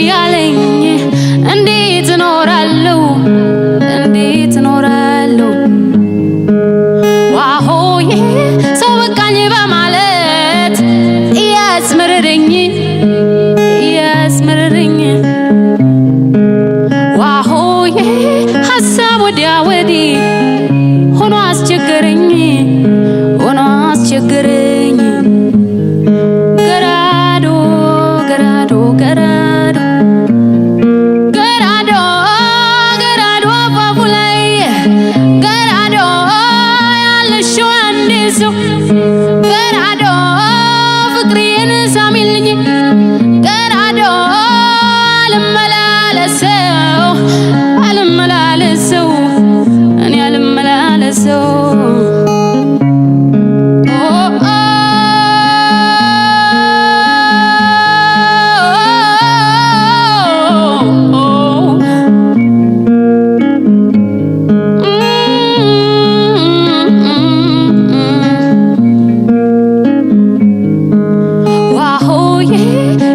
ያለኝ እንዴት እኖራለሁ እንዴት እኖራለሁ ዋሆዬ ሰው በቃኝ በማለት ያስመረረኝ ዋሆዬ ሀሳብ ወዲያ ወዲህ ሆኖ አስቸገረኝ ገራዶ ገራዶ ገራዶ ገራዶ ገራዶ አፋፉ ላይ ገራዶ ያለሽው አንድ ሰው ገራዶ ፍቅሬን ሳሚልኝ ገራዶ አልመላለሰው እኔ አልመላለሰው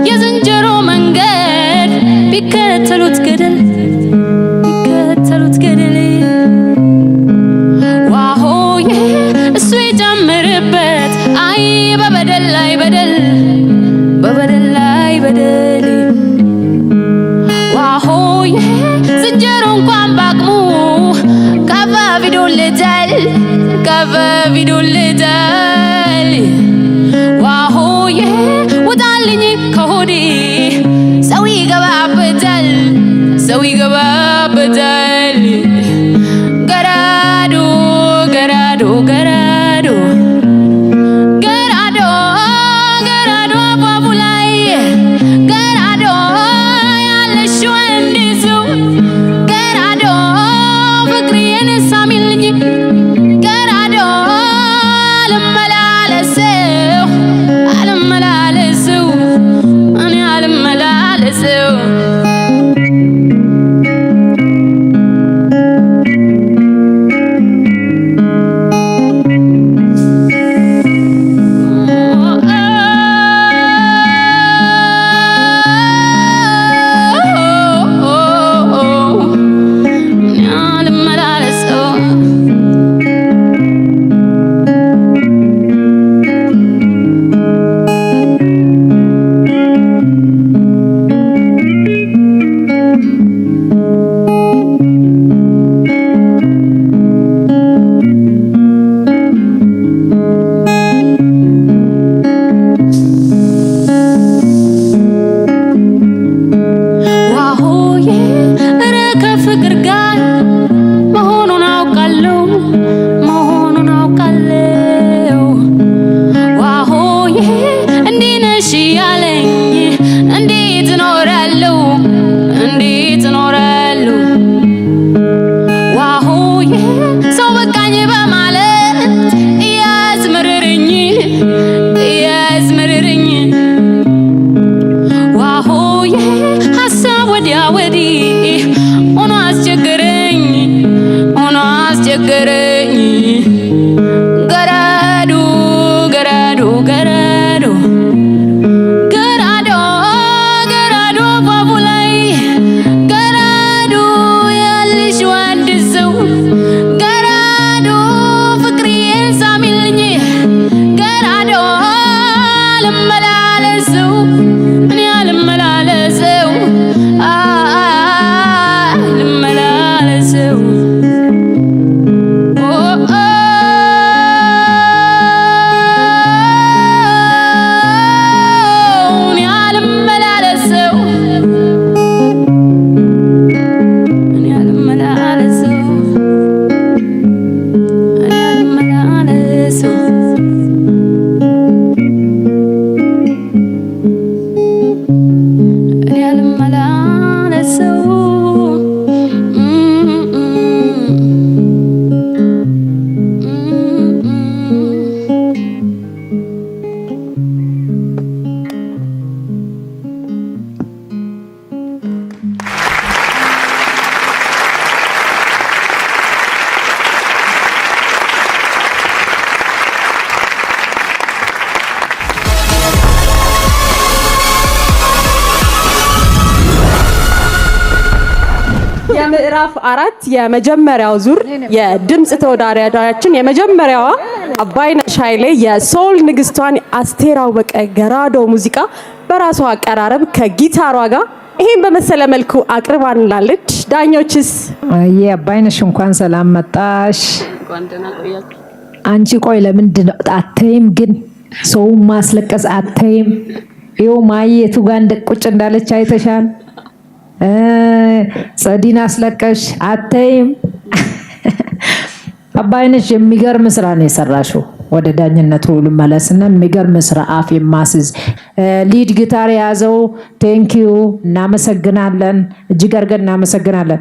የዝንጀሮ መንገድ ቢከተሉት ገደል ዋሆዬ እሱ የጨምርበት አይ በበደል ላይ በደል ዋሆዬ ዝንጀሮ እንኳን ባቅሙ ከፍ ቢዶልታል ዋሆዬ ውጣልኝ ከሆዴ ሰው ይገባበታል ገራዶ ገራዶ ገራዶ ገራዶ ገራዶ አፋፉ ላይ ገራዶ ያለሽው አንድ ሰው ገራዶ ፍቅሬን ሳሚልኝ ገራዶ የምዕራፍ 4 የመጀመሪያው ዙር የድምጽ ተወዳዳሪያችን የመጀመሪያዋ አባይነሽ ኃይሌ የሶል ንግስቷን አስቴር አወቀ ገራዶ ሙዚቃ በራሷ አቀራረብ ከጊታሯ ጋር ይሄን በመሰለ መልኩ አቅርባንላለች። ዳኞችስ አባይነሽ እንኳን ሰላም መጣሽ። አንቺ ቆይ ለምንድን አትይም ግን ሰው ማስለቀስ አትይም? ይኸው ማየቱ ጋር ቁጭ እንዳለች አይተሻል። ጸዲን አስለቀሽ አትይም? አባይነሽ የሚገርም ስራ ነው የሰራሽው። ወደ ዳኝነቱ ልመለስና የሚገርም ስራ አፍ የማስዝ ሊድ ጊታር የያዘው ቴንኪዩ እናመሰግናለን። እጅግ አድርገን እናመሰግናለን።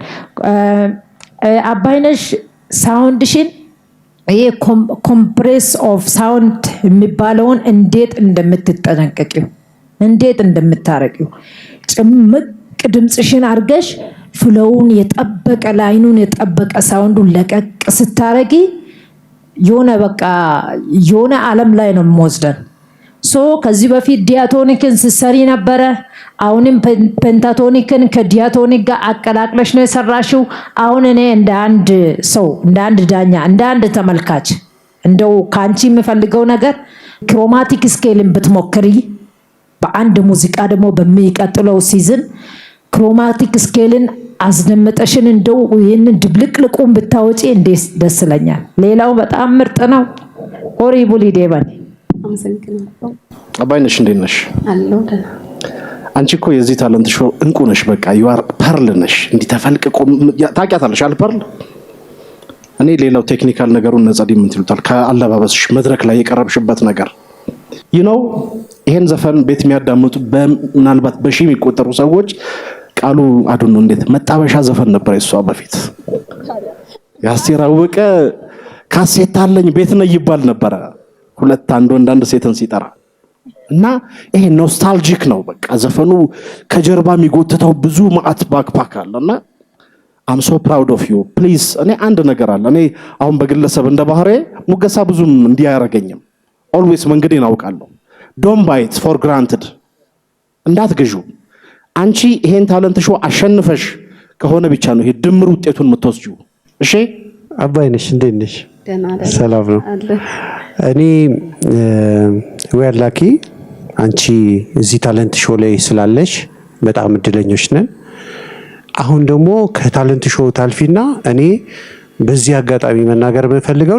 አባይነሽ ሳውንድሽን ይሄ ኮምፕሬስ ኦፍ ሳውንድ የሚባለውን እንዴት እንደምትጠነቀቂው እንዴት እንደምታረቂው ጭምቅ ድምጽሽን አርገሽ ፍሎውን የጠበቀ ላይኑን የጠበቀ ሳውንዱን ለቀቅ ስታረጊ የሆነ ዓለም ላይ ነው የምወስደን። ከዚህ በፊት ዲያቶኒክን ስትሰሪ ነበረ። አሁንም ፔንታቶኒክን ከዲያቶኒክ ጋር አቀላቅለሽ ነው የሰራሽው። አሁን እኔ እንደ አንድ ሰው እንደ አንድ ዳኛ እንደ አንድ ተመልካች እንደው ካንቺ የምፈልገው ነገር ክሮማቲክ ስኬልን ብትሞክሪ በአንድ ሙዚቃ ደግሞ በሚቀጥለው ሲዝን ክሮማቲክ ስኬልን አስደምጠሽን እንደው ይሄንን ድብልቅልቁን ብታወጪ እንዴት ደስ ይለኛል። ሌላው በጣም ምርጥ ነው። ሆሪቡሊ ዴባን አባይነሽ እንዴት ነሽ? አለው አንቺ እኮ የዚህ ታለንት ሾው እንቁ ነሽ። በቃ ዩአር ፐርል ነሽ። እንዲህ ተፈልቅቆ ታውቂያታለሽ አይደል? ፐርል እኔ ሌላው ቴክኒካል ነገሩን ነጸዲ ምን ትሉታል? ከአለባበስሽ መድረክ ላይ የቀረብሽበት ነገር ይሄን ዘፈን ቤት የሚያዳምጡ ምናልባት በሺ የሚቆጠሩ ሰዎች ቃሉ አዱን ነው እንዴት መጣበሻ ዘፈን ነበር እሷ በፊት የአስቴር አወቀ ካሴት አለኝ ቤት ነው ይባል ነበር። ሁለት አንድ ወንድ አንድ ሴትን ሲጠራ እና ይሄ ኖስታልጂክ ነው። በቃ ዘፈኑ ከጀርባ የሚጎትተው ብዙ ማአት ባክፓክ አለና I'm so proud of you please። እኔ አንድ ነገር አለ። እኔ አሁን በግለሰብ እንደ ባህሬ ሙገሳ ብዙም እንዲያረገኝም always መንገዴን አውቃለሁ። don't buy it for granted እንዳትገዡ። አንቺ ይሄን ታለንት ሾው አሸንፈሽ ከሆነ ብቻ ነው ይሄ ድምር ውጤቱን የምትወስጂው። እሺ አባይነሽ እንዴት ነሽ? ሰላም ነው። እኔ we are lucky አንቺ እዚህ ታለንት ሾው ላይ ስላለሽ በጣም እድለኞች ነን። አሁን ደግሞ ከታለንት ሾው ታልፊና እኔ በዚህ አጋጣሚ መናገር የምፈልገው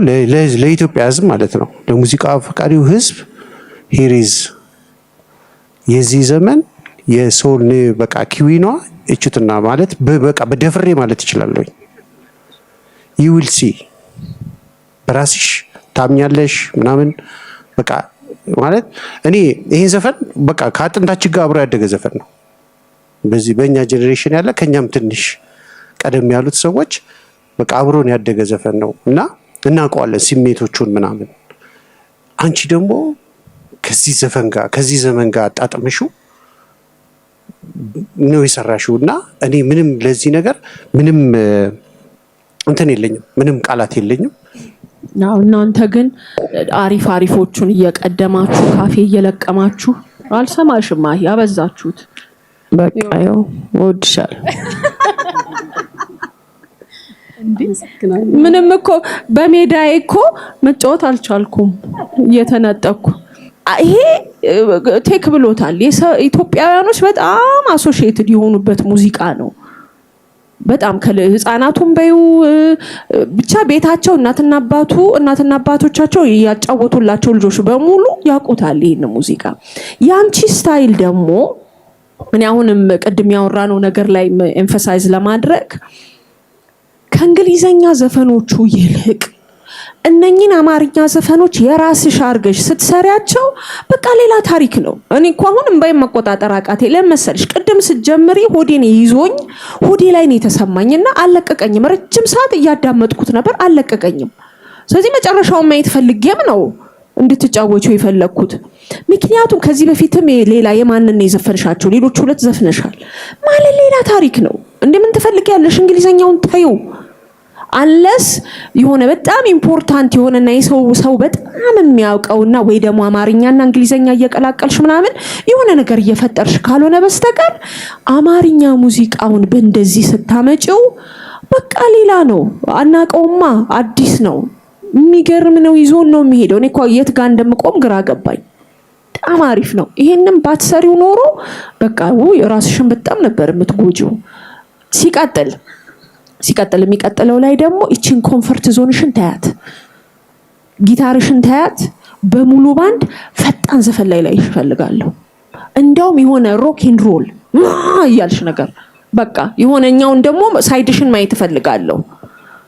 ለኢትዮጵያ ሕዝብ ማለት ነው ለሙዚቃ አፍቃሪው ሕዝብ here is የዚህ ዘመን የሶል በቃ ኪዊኗ እችትና ማለት በቃ በደፍሬ ማለት ይችላልኝ። you will see በራስሽ ታምኛለሽ ምናምን በቃ ማለት እኔ ይሄን ዘፈን በቃ ከአጥንታችን ጋር አብሮ ያደገ ዘፈን ነው። በዚህ በእኛ ጄኔሬሽን ያለ ከኛም ትንሽ ቀደም ያሉት ሰዎች በቃ አብሮን ያደገ ዘፈን ነው እና እናውቀዋለን ስሜቶቹን ምናምን። አንቺ ደግሞ ከዚህ ዘፈን ጋር ከዚህ ዘመን ጋር አጣጥመሽው ነው የሰራሽውና እኔ ምንም ለዚህ ነገር ምንም እንትን የለኝም፣ ምንም ቃላት የለኝም። ናው እናንተ ግን አሪፎቹን እየቀደማችሁ ካፌ እየለቀማችሁ አልሰማሽማ ያበዛችሁት። በቃ ያው ወድሻል። ምንም እኮ በሜዳዬ እኮ መጫወት አልቻልኩም እየተነጠኩ። ይሄ ቴክ ብሎታል። ኢትዮጵያውያኖች በጣም አሶሺየትድ የሆኑበት ሙዚቃ ነው። በጣም ከህፃናቱም በዩ ብቻ ቤታቸው እናትና አባቶቻቸው ያጫወቱላቸው ልጆች በሙሉ ያውቁታል ይሄን ሙዚቃ። ያንቺ ስታይል ደግሞ እኔ አሁንም ቅድም ያወራነው ነገር ላይ ኤምፋሳይዝ ለማድረግ ከእንግሊዘኛ ዘፈኖቹ ይልቅ እነኚህን አማርኛ ዘፈኖች የራስሽ አርገሽ ስትሰሪያቸው በቃ ሌላ ታሪክ ነው። እኔ እኮ አሁን እንባይ መቆጣጠር አቃቴ። ለምሳሌ ቅድም ስትጀምሪ ሆዴን ይዞኝ ሆዴ ላይ ነው የተሰማኝና አለቀቀኝም። ረጅም ሰዓት እያዳመጥኩት ነበር አለቀቀኝም። ስለዚህ መጨረሻውን ማየት ፈልጌም ነው እንድትጫወቹ የፈለኩት። ምክንያቱም ከዚህ በፊትም ሌላ የማንነ የዘፈንሻቸው ሌሎች ሁለት ዘፍነሻል ማለት ሌላ ታሪክ ነው። እንደምን ትፈልጊያለሽ? እንግሊዘኛውን ታዩ አንለስ የሆነ በጣም ኢምፖርታንት የሆነና ሰው በጣም የሚያውቀውና ወይ ደግሞ አማርኛና እንግሊዘኛ እየቀላቀልሽ ምናምን የሆነ ነገር እየፈጠርሽ ካልሆነ በስተቀር አማርኛ ሙዚቃውን በእንደዚህ ስታመጪው በቃ ሌላ ነው። አናቀውማ፣ አዲስ ነው፣ የሚገርም ነው፣ ይዞን ነው የሚሄደው። እኔ እኮ የት ጋር እንደምቆም ግራ ገባኝ። በጣም አሪፍ ነው። ይሄንን ባትሰሪው ኖሮ በቃ ራስሽን በጣም ነበር የምትጎጂው። ሲቀጥል የሚቀጥለው ላይ ደግሞ እቺን ኮምፎርት ዞንሽን ታያት፣ ጊታርሽን ታያት። በሙሉ ባንድ ፈጣን ዘፈን ላይ ይፈልጋለሁ። እንደውም የሆነ ሮክ ኤንድ ሮል እያልሽ ነገር በቃ የሆነኛውን ደግሞ ሳይድሽን ማየት እፈልጋለሁ።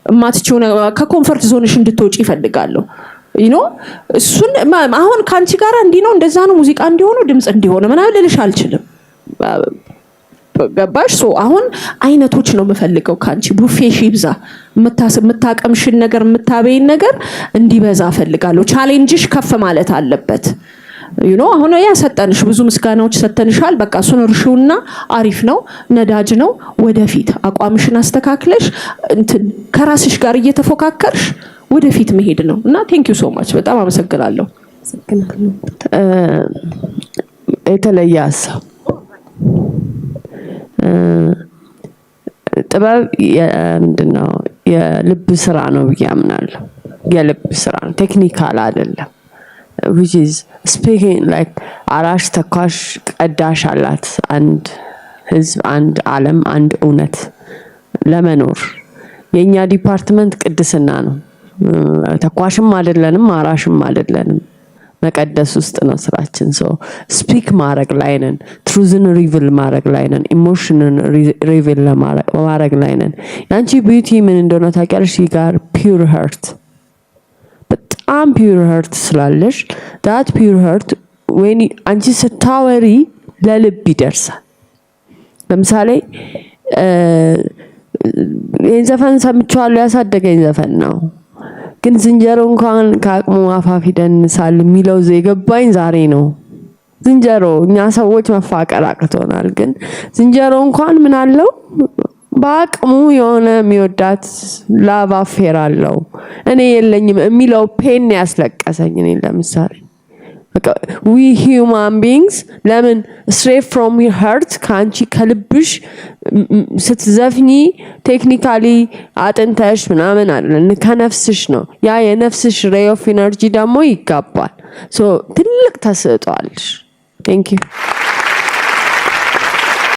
እማትቺው ከኮምፎርት ዞንሽ እንድትወጪ እፈልጋለሁ። እሱን አሁን ካንቺ ጋር እንዲህ ነው እንደዛ ነው ሙዚቃ እንዲሆኑ ድምጽ እንዲሆነ ምናምን ልልሽ አልችልም። ገባሽ? አሁን አይነቶች ነው የምፈልገው ካንቺ። ቡፌሽ ይብዛ፣ የምታቀምሽን ነገር የምታበይን ነገር እንዲበዛ እፈልጋለሁ። ቻሌንጅሽ ከፍ ማለት አለበት። አሁን ያሰጠንሽ ብዙ ምስጋናዎች ሰተንሻል። በቃ እሱን እርሺውና አሪፍ ነው፣ ነዳጅ ነው። ወደፊት አቋምሽን አስተካክለሽ ከራስሽ ጋር እየተፎካከርሽ ወደፊት መሄድ ነው እና ቴንክ ዩ ሶ ማች በጣም አመሰግናለሁ። የተለየ ሀሳብ ጥበብ ምንድነው? የልብ ስራ ነው ብዬ አምናለሁ። የልብ ስራ ነው፣ ቴክኒካል አይደለም። which is speaking like አራሽ ተኳሽ ቀዳሽ አላት አንድ ህዝብ፣ አንድ ዓለም፣ አንድ እውነት ለመኖር የኛ ዲፓርትመንት ቅድስና ነው። ተኳሽም አይደለንም፣ አራሽም አይደለንም። መቀደስ ውስጥ ነው ስራችን። ስፒክ ማድረግ ላይ ነን፣ ትሩዝን ሪቪል ማድረግ ላይ ነን፣ ኢሞሽንን ሪቪል ማድረግ ላይ ነን። ያንቺ ቢዩቲ ምን እንደሆነ ታውቂያለሽ? ጋር ፒውር ሀርት፣ በጣም ፒውር ሀርት ስላለሽ ዳት ፒውር ሀርት ወይ አንቺ ስታወሪ ለልብ ይደርሳል። ለምሳሌ ይሄን ዘፈን ሰምቼዋለሁ፣ ያሳደገኝ ዘፈን ነው፣ ግን ዝንጀሮ እንኳን ከአቅሙ አፋፍ ይደንሳል የሚለው የገባኝ ዛሬ ነው። ዝንጀሮ እኛ ሰዎች መፋቀር አቅቶናል፣ ግን ዝንጀሮ እንኳን ምን አለው በአቅሙ የሆነ የሚወዳት ላቭ አፌር አለው። እኔ የለኝም የሚለው ፔን ያስለቀሰኝ። እኔ ለምሳሌ we human beings ለምን straight from your heart ካንቺ ከልብሽ ስትዘፍኚ ቴክኒካሊ አጥንተሽ ምናምን አይደለም፣ ከነፍስሽ ነው። ያ የነፍስሽ ray of energy ደግሞ ይጋባል። ትልቅ ተሰጥቷልሽ። thank you